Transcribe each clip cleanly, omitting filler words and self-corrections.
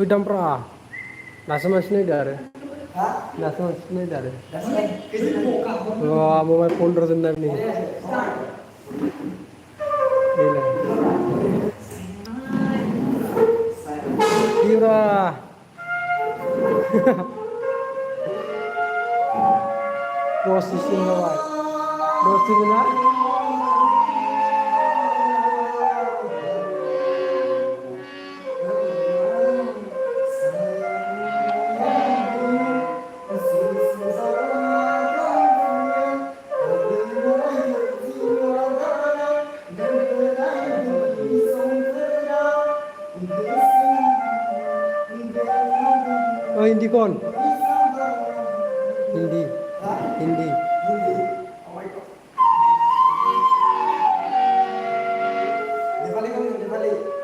दामब्रा दासो मानसि नायदो आरो दासो मानसि नायदो आरो मबाइल फन्द्र' जोन नायनि दिरा दसेसिम जाबाय दसेनो ना हिंदी कौन हिंदी हिंदी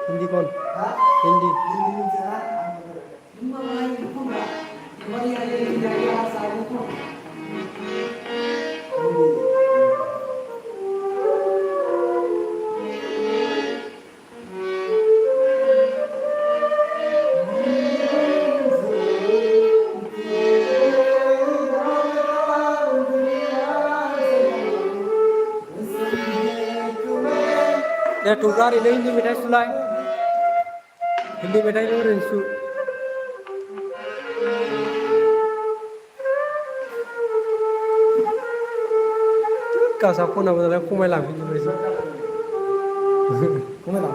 हिंदी कौन Hindi Ya tukar ini hindi metai sulai hindi metai lo rinsu kasapun apa dalam kumai lang hindi berisi kumai lang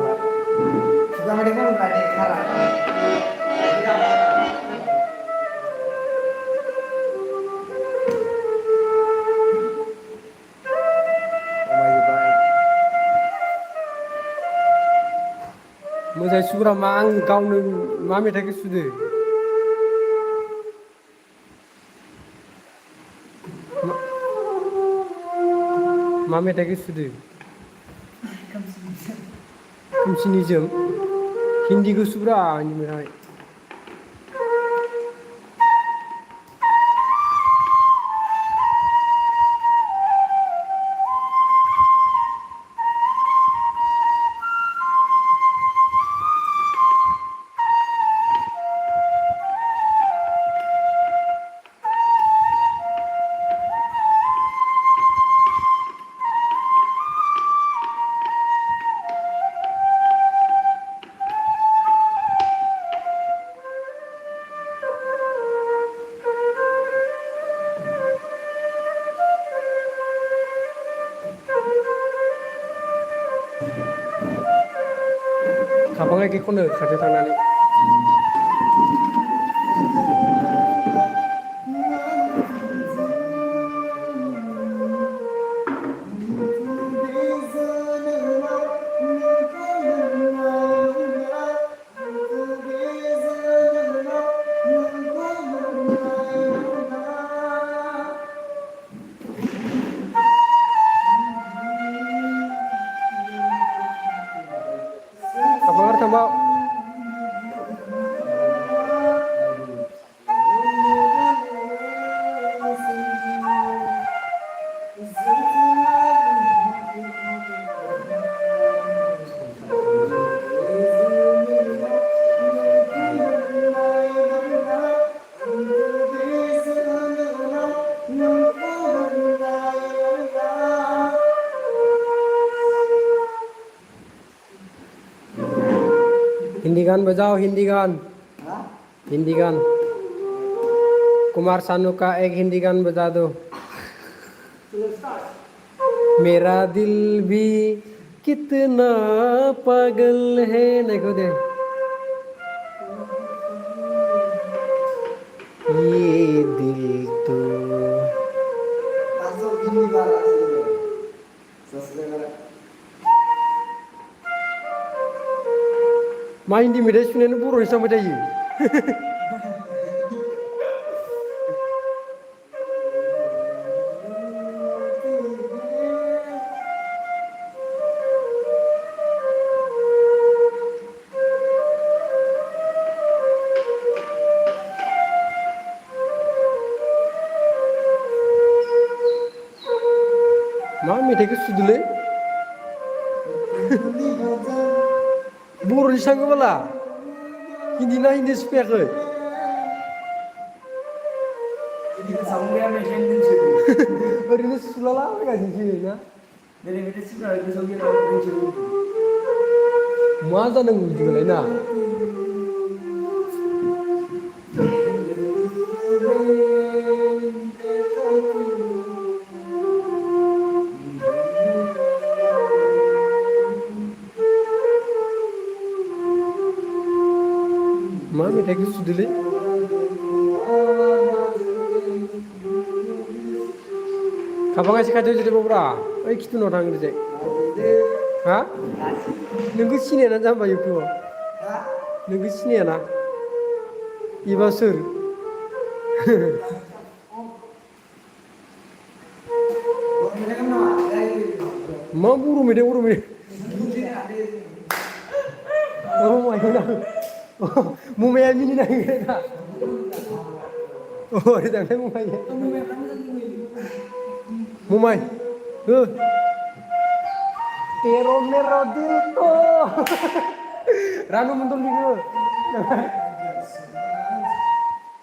sudah mereka bukan dekara मोजाङै सुग्रा मा आं गावनो मा मेथाइखौ सुदो मा मेथाइखौ सुदो खोमसिनिजों हिन्दीखौ सुब्रा हिन्दी मेथाइ खाबाङा गे खनो खाथियाव थांनानै खाबाङा थांबाव हिंदी गान बजाओ हिंदी गान हिंदी गान कुमार सानू का एक हिंदी गान बजा दो मेरा दिल भी कितना पागल है नहीं को दे ये दिल तो मा हिंदी मेथाइ सुनायानो बर'नि जाबाय थायो मा मेथाइखौ सुदोलै बर'नि सांगोबाला Hindi na hindi fäyakhै Hindi ka saung gaya mesin din siya. ओरैनो सुलालाबायगासिनोसो ना Dari mesin sih kalau saung gaya din siya. मा जानांगौ बिदिबालाय ना मा मेथाइखौ सुदोलै Kapan ngasih kado jadi bobra? Kita norang ini. Hah? Nunggu sini aja sampai itu. Nunggu sini aja. Iba sur. Mau buru mede. Oh my god. Mau main ini nang kita. Oh, ada yang mau main. Mumai, Tero merodito, Ranu mundur dulu.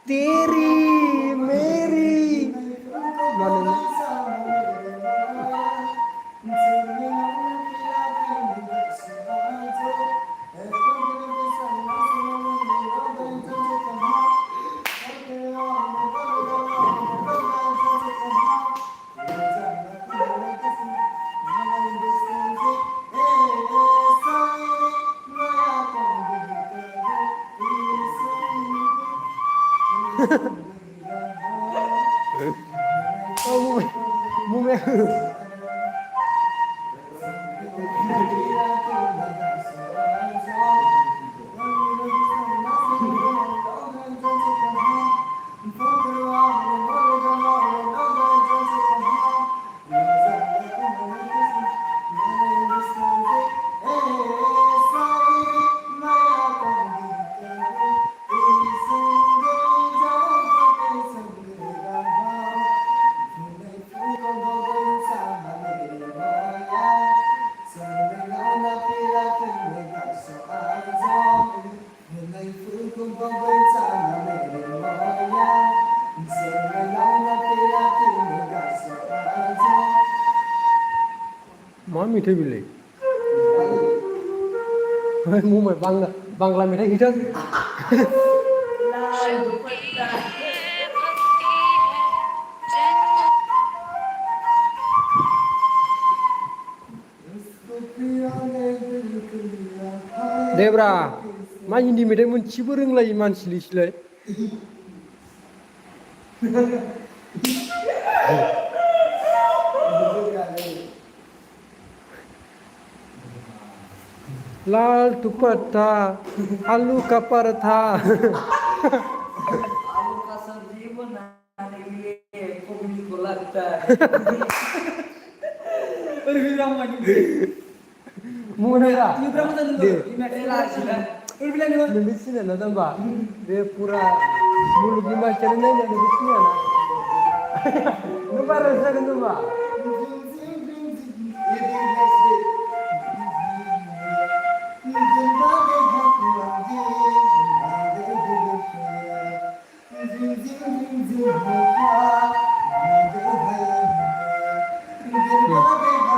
Teri, Mary, mana? Oh, mumai. Mami itu boleh. Mau main bangla mereka gitu. Debra, main di medan menciburung lagi mansilis. लाल दुपट्टा आलू का पराठा आलू का सब्जी बनाने के लिए कोबी को लगता है Muna Lebih sini na tamba dia pura mulu gimana caranya lebih sini na numara sa tamba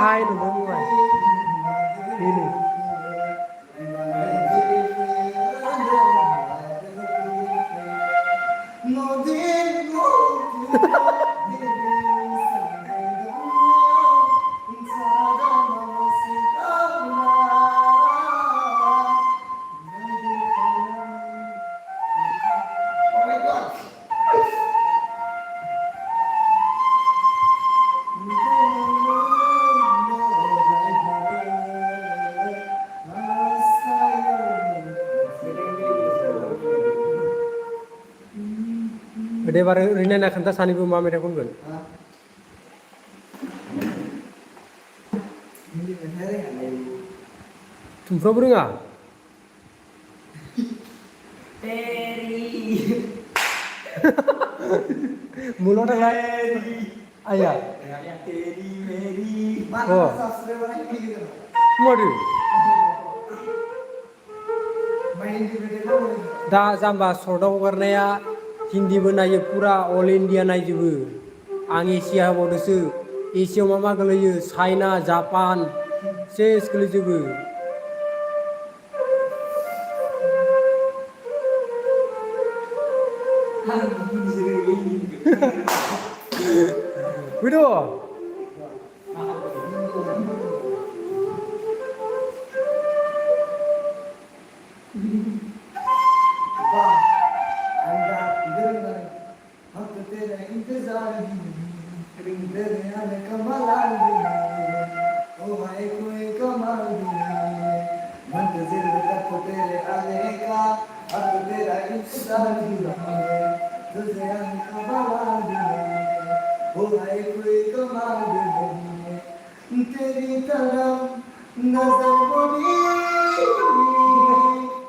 Hai teman-teman ini Gede baru Rina nak hentas sani bu mami rekun gun. Tumfra berunga? Teri. Mulut apa? Ayah. Teri Mary. Oh. Madu. दा जाम्बा सर्टआव हगारनाया हिन्दीबो नायो फुरा अल India नायजोबो आं एसिया होबावदोसो एसियाव मा मा गोलैयो China Japan cess गोलैजोबो फैद' तेरी तरफ नजर बड़ी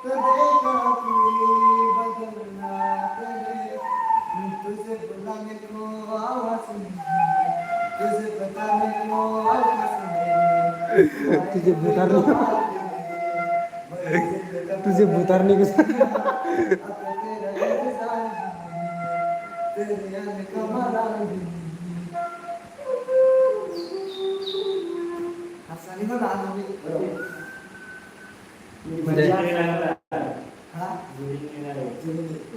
तो देखा कोई बदलना करे तुझे बुलाने को आवाज नहीं तुझे बताने को आवाज नहीं तुझे बुतारने को तेरे आने का मरा Asali ko na दे Ha?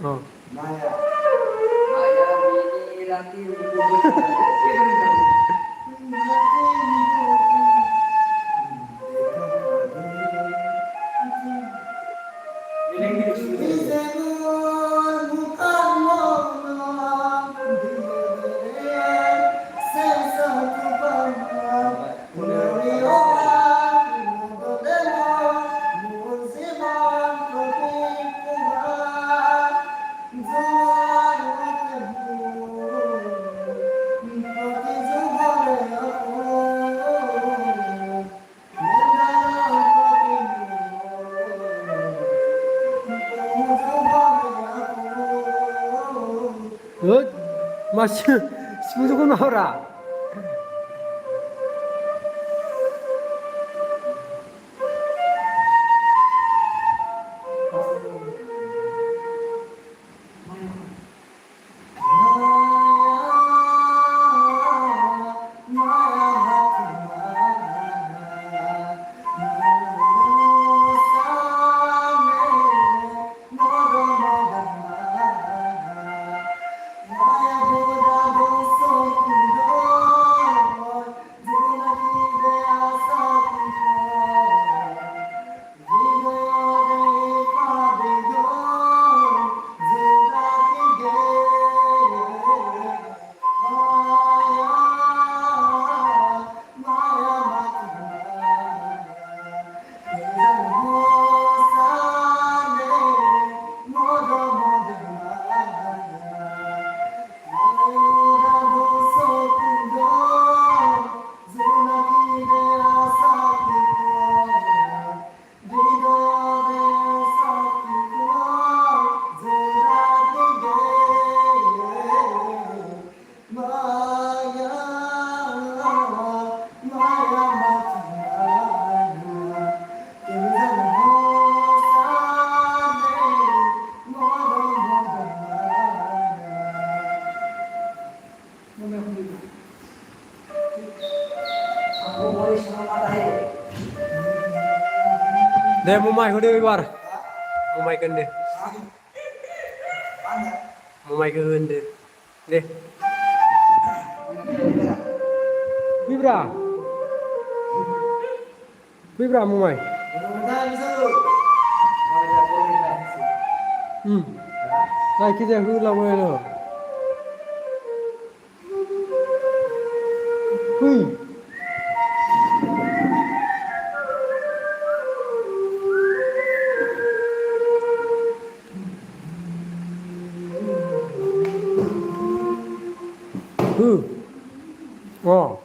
oh Maya. Maya ini nanti masih sepuluh kan ora deh mau main udah keluar mau main kan deh mau main kan deh Bibra Bibra mau main nah kita hula mau lo oh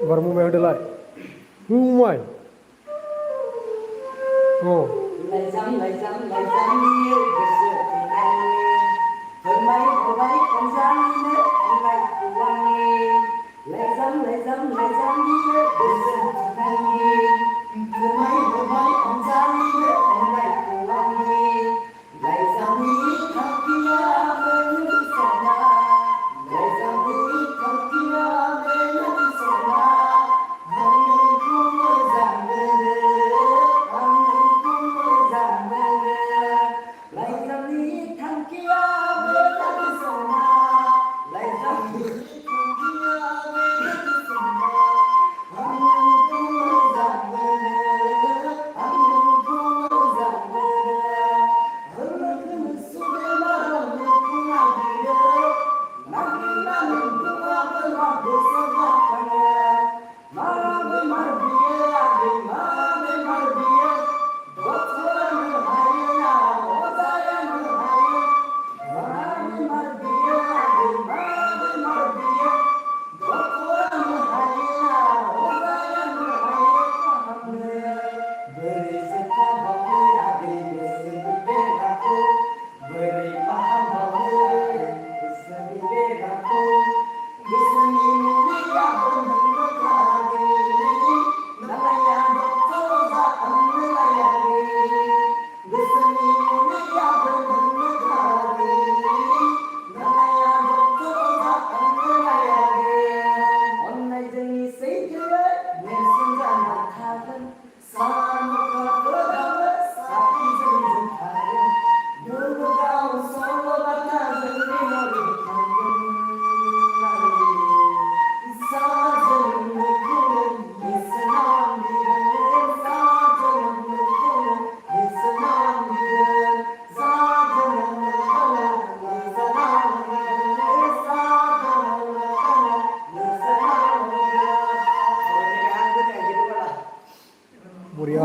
Ebar mumai hodoलाय mumai oh लाइजामनि गोसो थैनायनि फोरमाय हरबाय खनजानिनो अननायखौ आंनि लाइजामनि गोसो थैनायनि फोरमाय हरबाय खनजानिनो अननायखौ आंनि लाइजामनि थांखिया बेनो साना लाइजामनि थांखिया बेनो साना आं नोंखौ मोजां मोनो आं नोंखौ मोजां मोनो लाइजामनि थांखिया बेनो साना लाइजामनि थांखिया बेनो साना आं नोंखौ मोजां मोनो आं नोंखौ मोजां मोनो Buria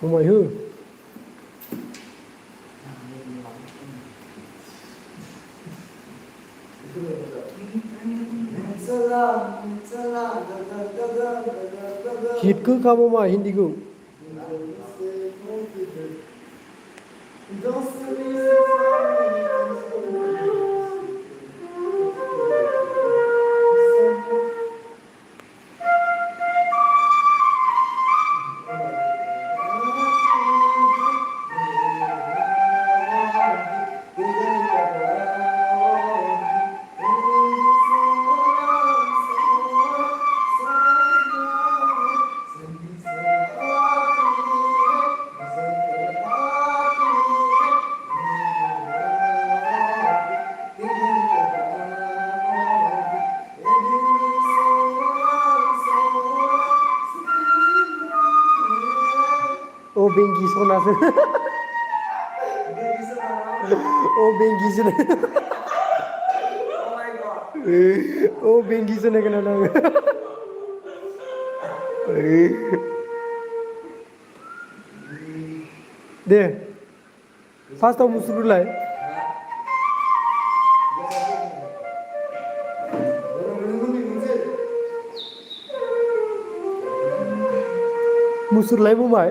mumai hu हिटखौ खामो मा हिन्दीखौ Oh Bengi sonası. Oh Bengi sene. Oh Bengi sene kenapa? दे फार्स्टआव मुसुरलाय मुसुरलाय बुंबाय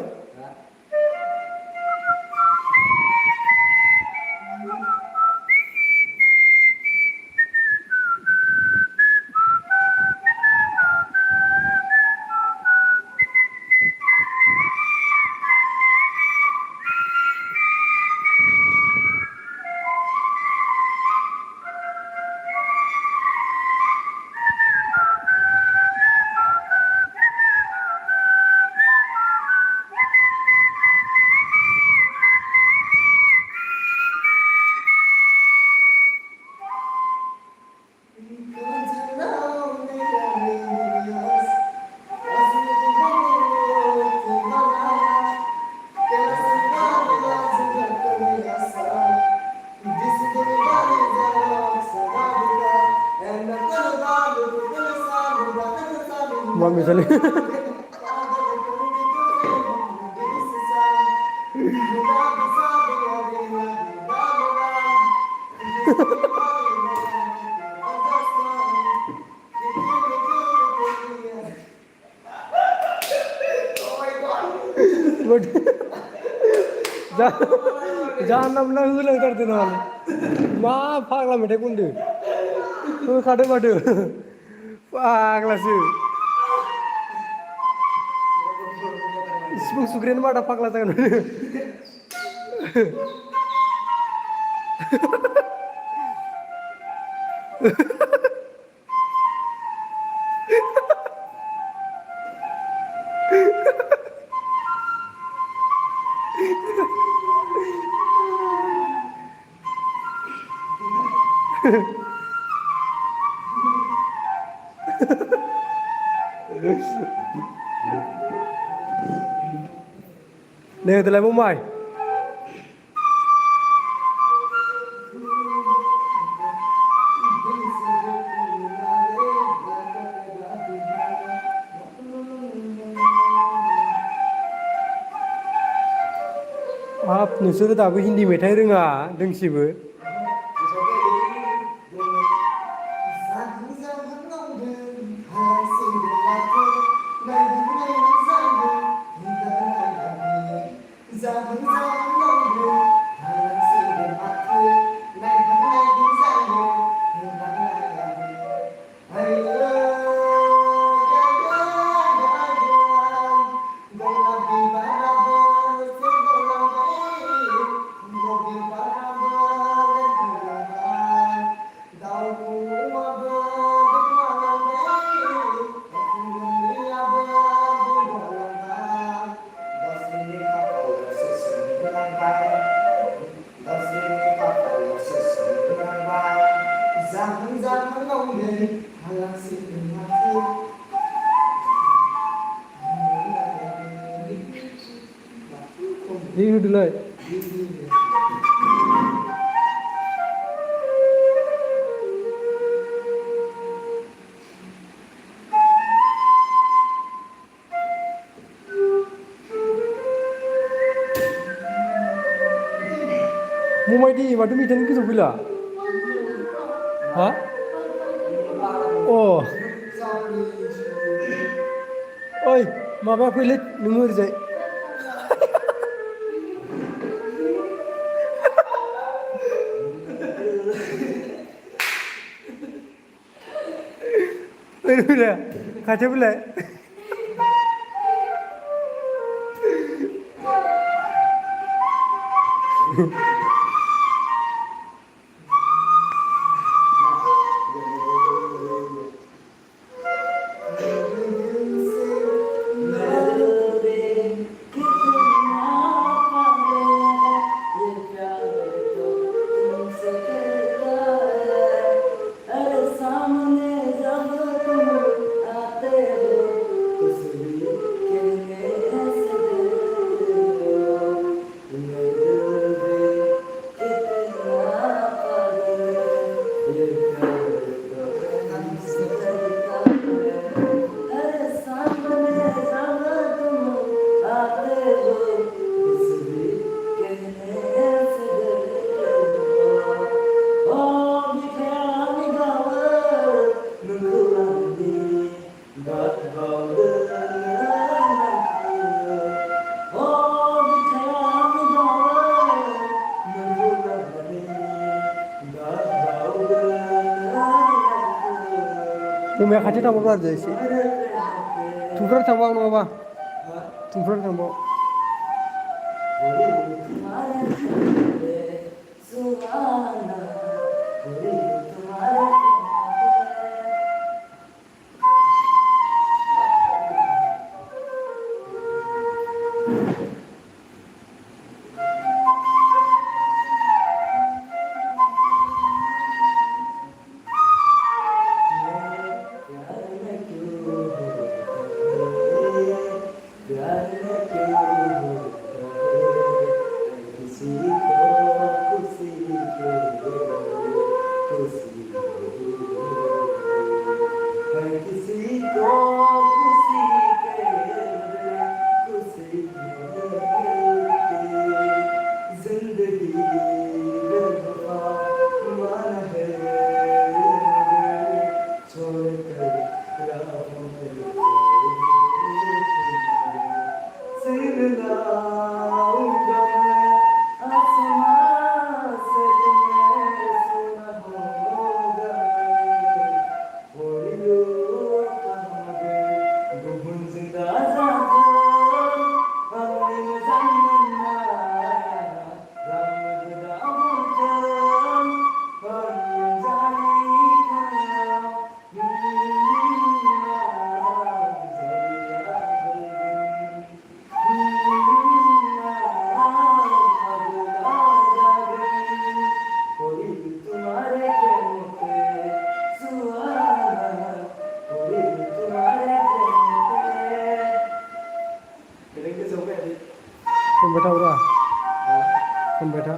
Mau misalnya jangan namanya ulang terus nol. Ma, pagla mete kundu. Kade madu. Pagla sih. Sebung sugren mada pagla tangan. Nè từ lại bông mày Hap nusur dabu Hindi metai renga dengsibu Ini dulu. Mumai di, madu mitan kisah bila? Hah? Oh. माबा फैलै नोङो ओरैजाय ओरै फैलाय खाथियाव फैलाय Mẹ khai thác bao giờ chị? Chúng rất thằng bao đâu ba? Chúng rất thằng bao. Không phải đâu ra. Không phải đâu.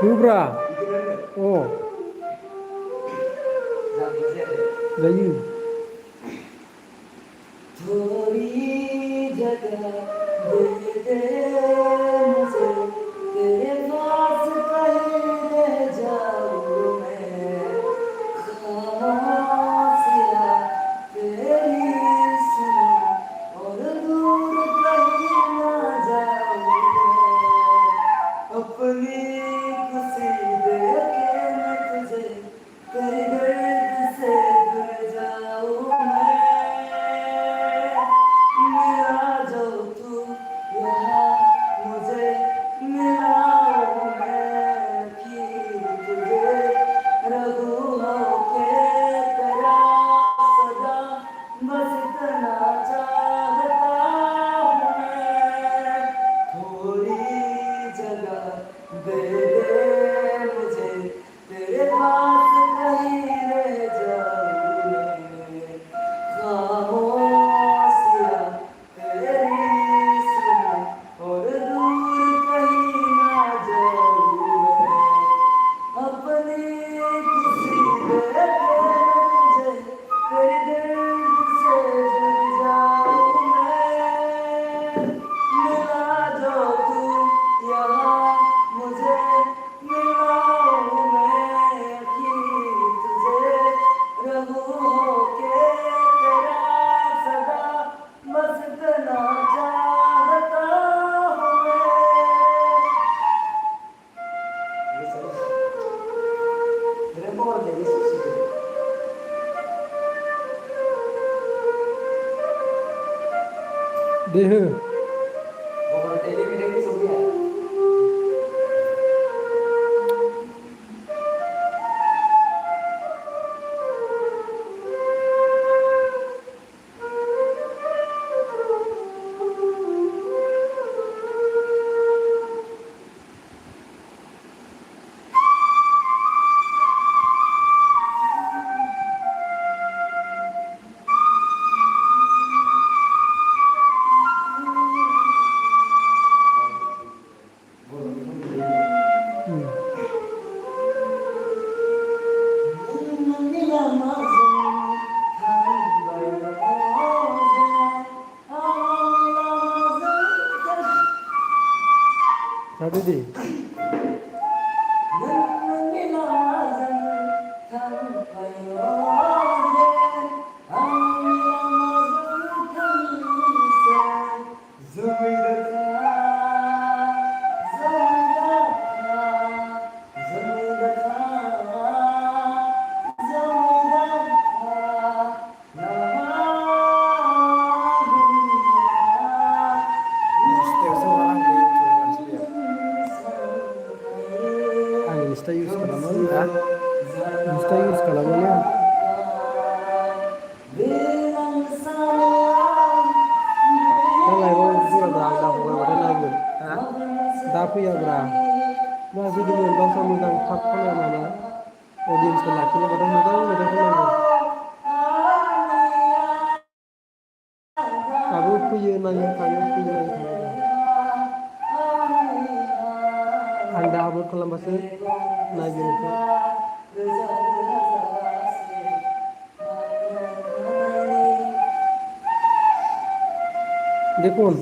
Bubra. Oh. Zayu. थोड़ी जगह दे दे मुझे तेरे पास कहीं रह जाऊं मैं खामोश या तेरी सुन और दूर कहीं ना जाऊं मैं अपनी खुशी दे के मैं तुझे तेरे दर्द से दूर जाऊं मैं मेरा जो तू यहाँ दे हो Orang tadi kita ini Sophia. Hmm. Tadi di आं इंस्टा यूज खालामो दा इंस्टा यूज खालामो दा लाइभआव फैयाब्रा आं दा हगारबाथाय नायगोन दा फैयाब्रा दा जुदि मोनबासो मोजां थाब खनायनानै अडियेन्सखौ लाखिनोबाथाय मोजां मेथाइ खननांगौ दाबो फैयो नायो थाङो फैयो नायो थाङो आं दा आपल'ड खालामबासो नायगोन बेखौ देखुन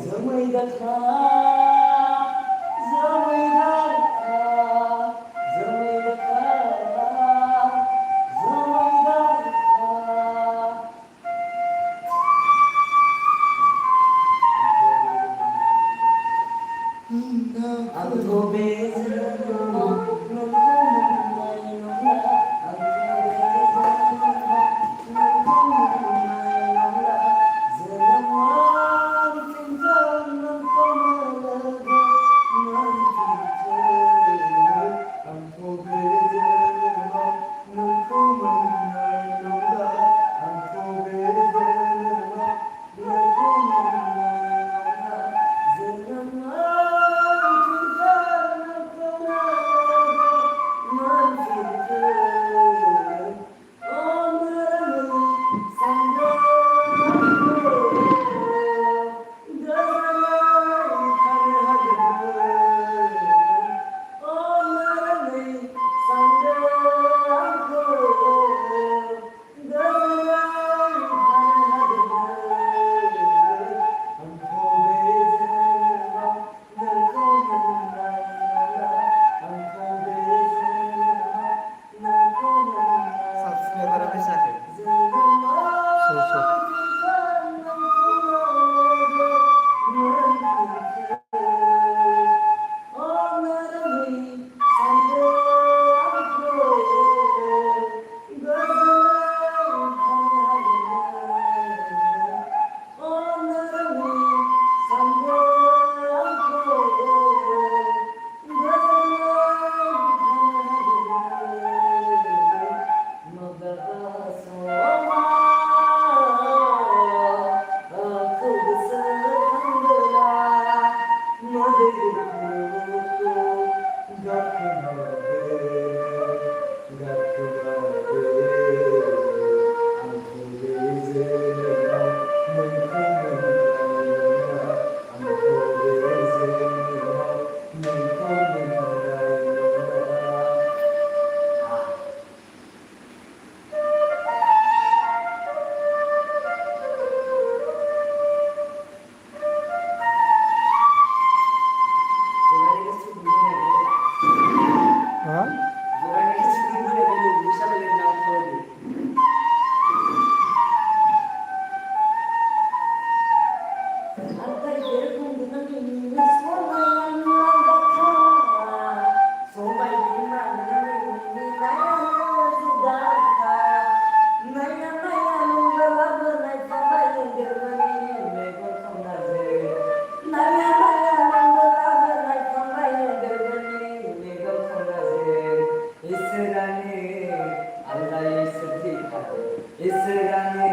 इसरानो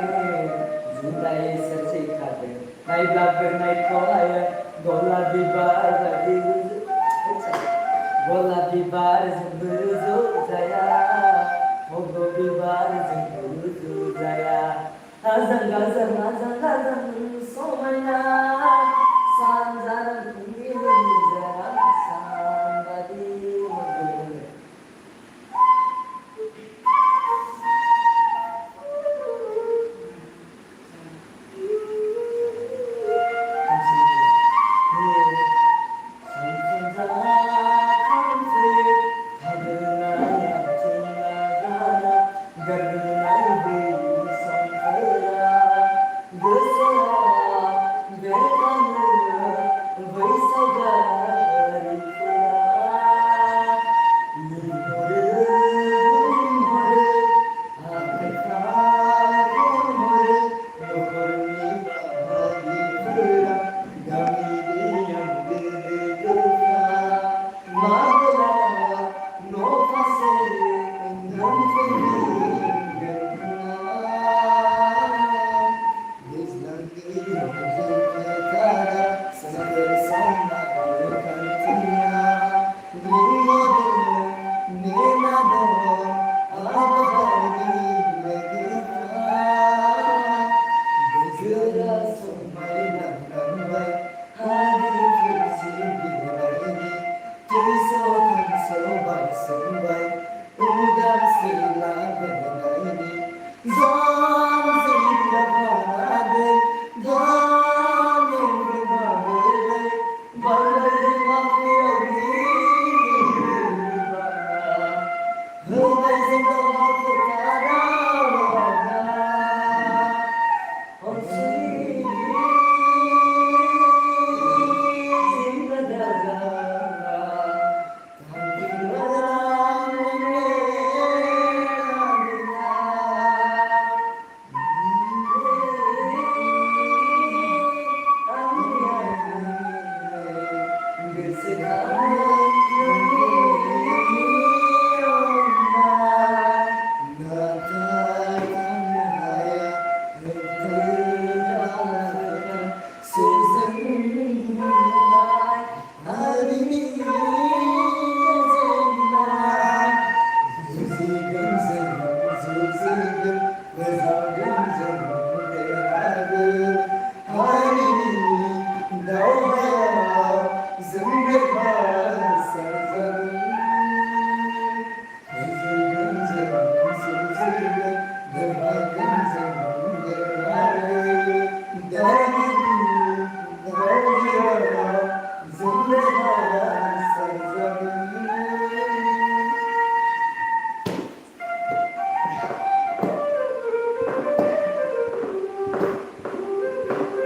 जुदाई सोरजिखादों नायब्लाबो नायख'हाया गलाब बिबार बायदि गलाब बिबारजोंबो रुजुजाया मग' बिबारजोंबो रुजुजाया आजां गाजां समायना सानजारां फुंनि लोमजा सानबादि मोनदों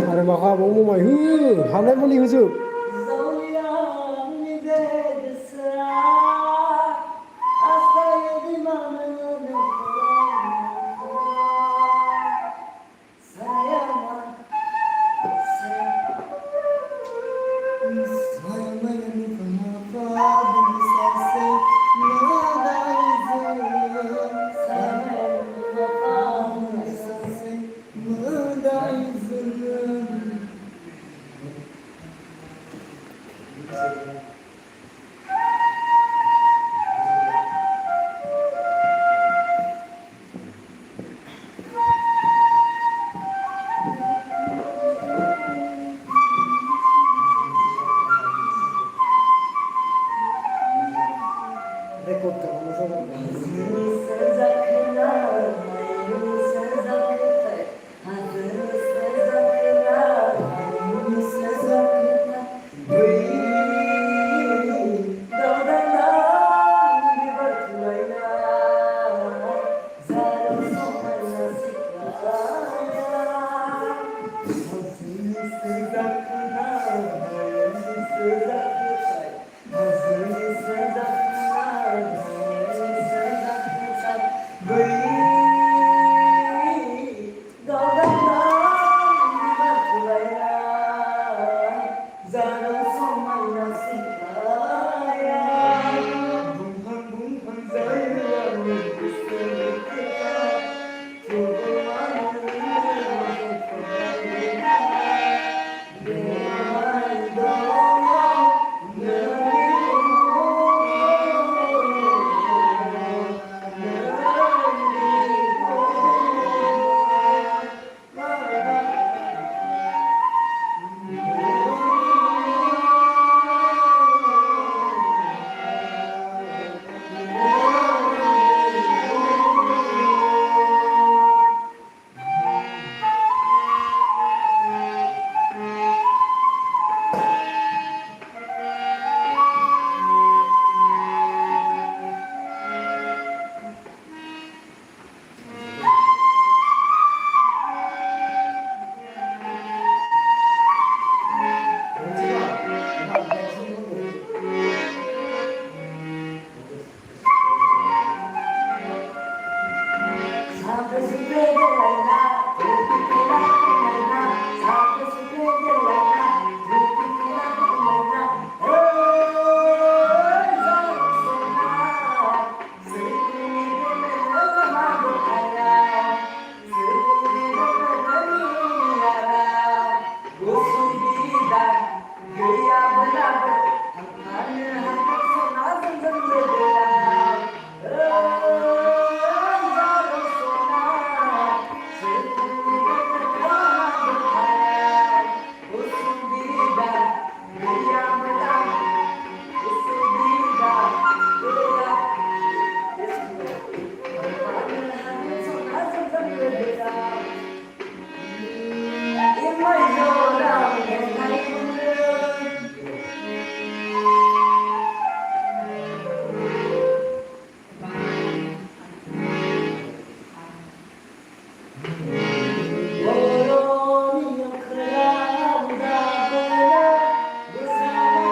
आरो मा खालामबावो मामाय हो हानाय मानि होजोब रेकर्ड खालामनो Thank you. Orang yang kerana bersama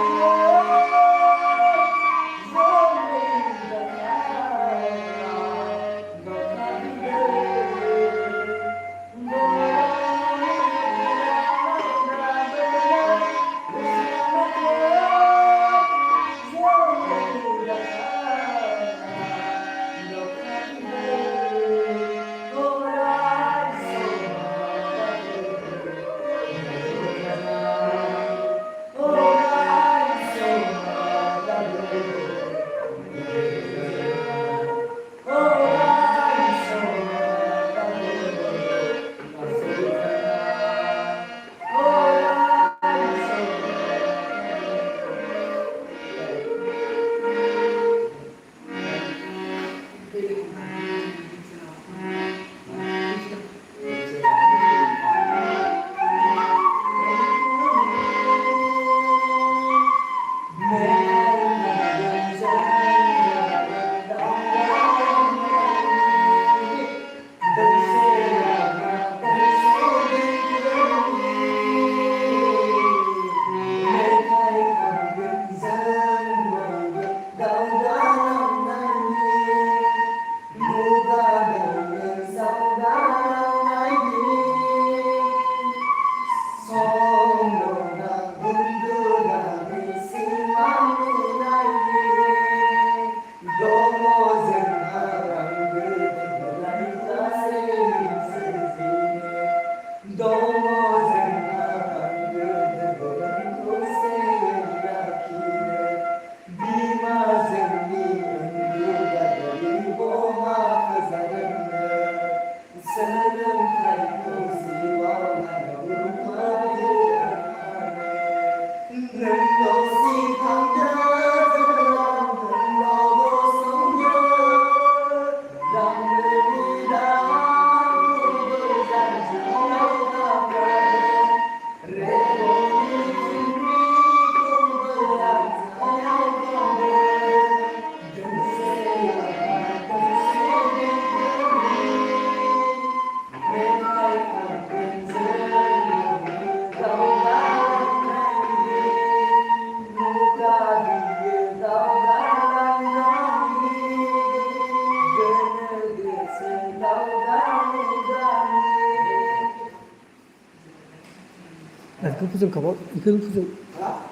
이거 부정 가봐. 이거 부정.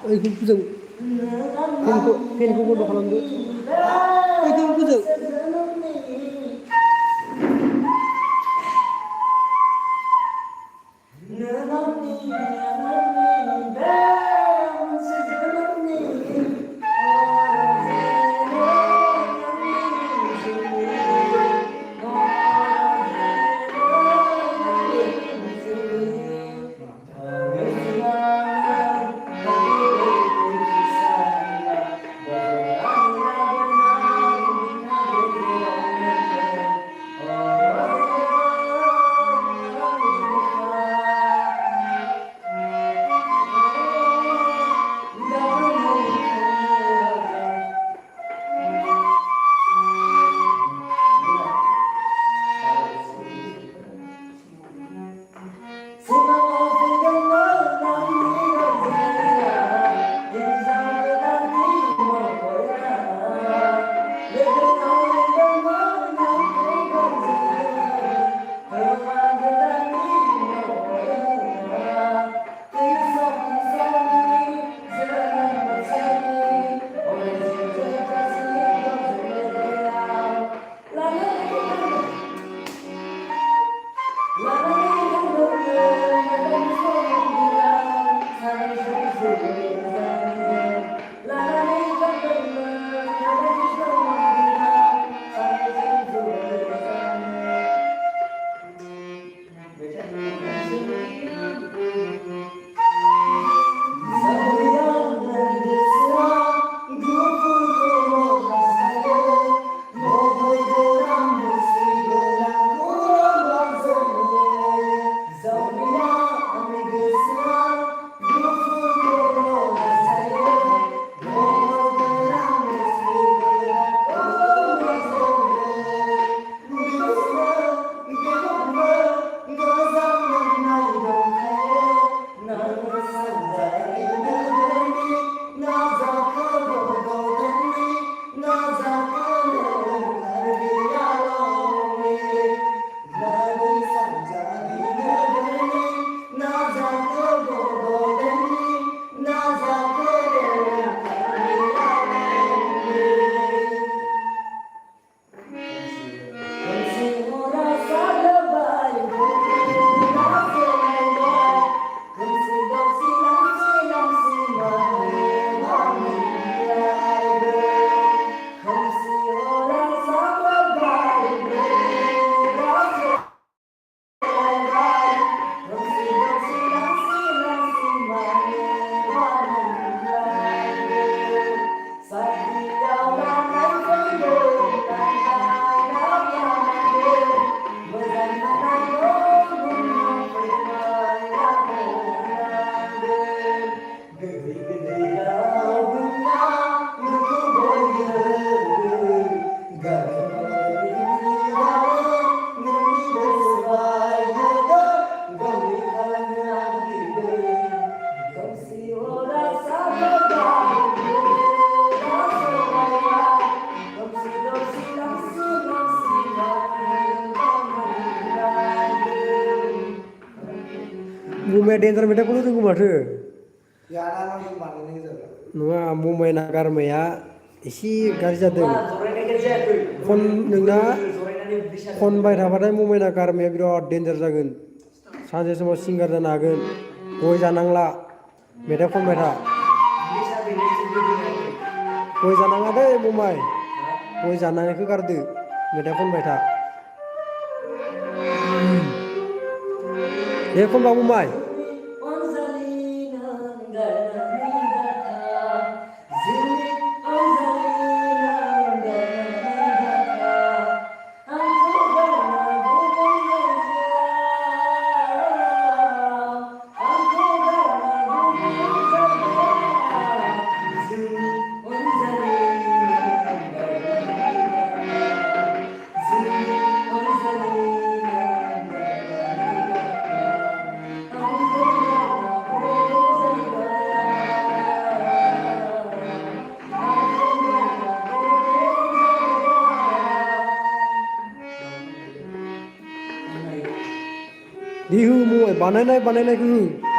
이거 부정. 펜코 건너 가는데. 이거 부정. मुमाया डेन्जार मेथाइखौल' रोंगौ माथो याना जों बानायनाय जाबाय नङा मुमायना गारमाया एसे गाज्रि जादों जरायनाय जायाखै खन नोंना जरायनानै बिसार खनबाय थाबाथाय मुमायना गारमाया बिराद डेन्जार जागोन सानसे समाव सिंगार जानो हागोन गय जानांला मेथाइ खनबाय था गय जानाङा दै मुमाय गय जानायखौ गारदो मेथाइ खनबाय था दे खनबा मुमाय Di hư muội, bán này này, bán này này hư.